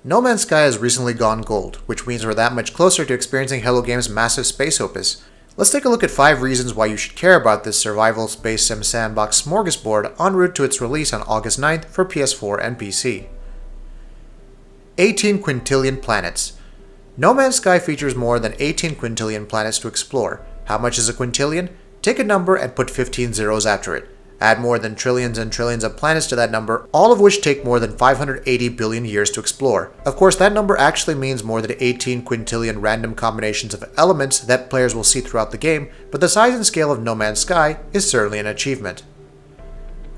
No Man's Sky has recently gone gold, which means we're that much closer to experiencing Hello Games' massive space opus. Let's take a look at 5 reasons why you should care about this survival space sim sandbox smorgasbord en route to its release on August 9th for PS4 and PC. 18 quintillion planets. No Man's Sky features more than 18 quintillion planets to explore. How much is a quintillion? Take a number and put 15 zeros after it. Add more than trillions and trillions of planets to that number, all of which take more than 580 billion years to explore. Of course, that number actually means more than 18 quintillion random combinations of elements that players will see throughout the game, but the size and scale of No Man's Sky is certainly an achievement.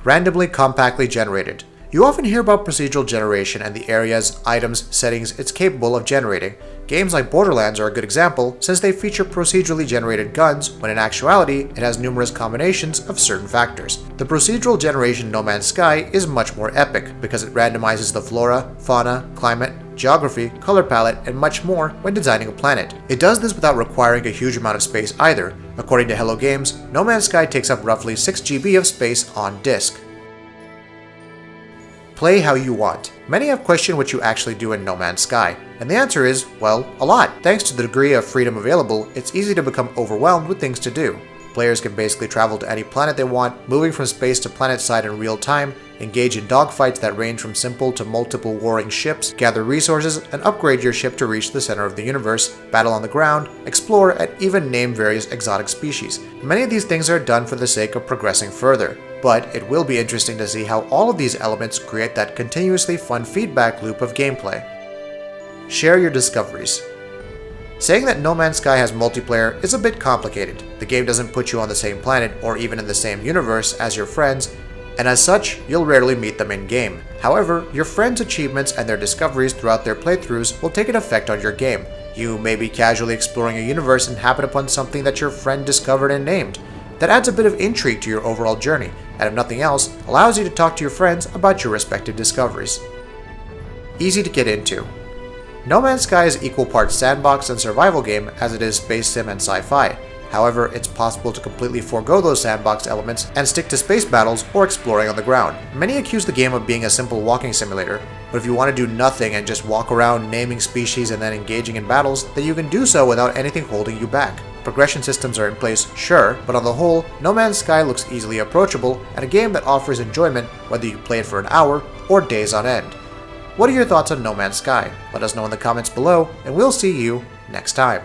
Randomly compactly generated. You often hear about procedural generation and the areas, items, settings it's capable of generating. Games like Borderlands are a good example, since they feature procedurally generated guns, when in actuality, it has numerous combinations of certain factors. The procedural generation No Man's Sky is much more epic, because it randomizes the flora, fauna, climate, geography, color palette, and much more when designing a planet. It does this without requiring a huge amount of space either. According to Hello Games, No Man's Sky takes up roughly 6 GB of space on disk. Play how you want. Many have questioned what you actually do in No Man's Sky, and the answer is, well, a lot. Thanks to the degree of freedom available, it's easy to become overwhelmed with things to do. Players can basically travel to any planet they want, moving from space to planet side in real time, engage in dogfights that range from simple to multiple warring ships, gather resources, and upgrade your ship to reach the center of the universe, battle on the ground, explore, and even name various exotic species. Many of these things are done for the sake of progressing further. But it will be interesting to see how all of these elements create that continuously fun feedback loop of gameplay. Share your discoveries. Saying that No Man's Sky has multiplayer is a bit complicated. The game doesn't put you on the same planet or even in the same universe as your friends, and as such, you'll rarely meet them in-game. However, your friends' achievements and their discoveries throughout their playthroughs will take an effect on your game. You may be casually exploring a universe and happen upon something that your friend discovered and named. That adds a bit of intrigue to your overall journey, and if nothing else, allows you to talk to your friends about your respective discoveries. Easy to get into. No Man's Sky is equal parts sandbox and survival game as it is space sim and sci-fi. However, it's possible to completely forego those sandbox elements and stick to space battles or exploring on the ground. Many accuse the game of being a simple walking simulator, but if you want to do nothing and just walk around naming species and then engaging in battles, then you can do so without anything holding you back. Progression systems are in place, sure, but on the whole, No Man's Sky looks easily approachable and a game that offers enjoyment whether you play it for an hour or days on end. What are your thoughts on No Man's Sky? Let us know in the comments below, and we'll see you next time.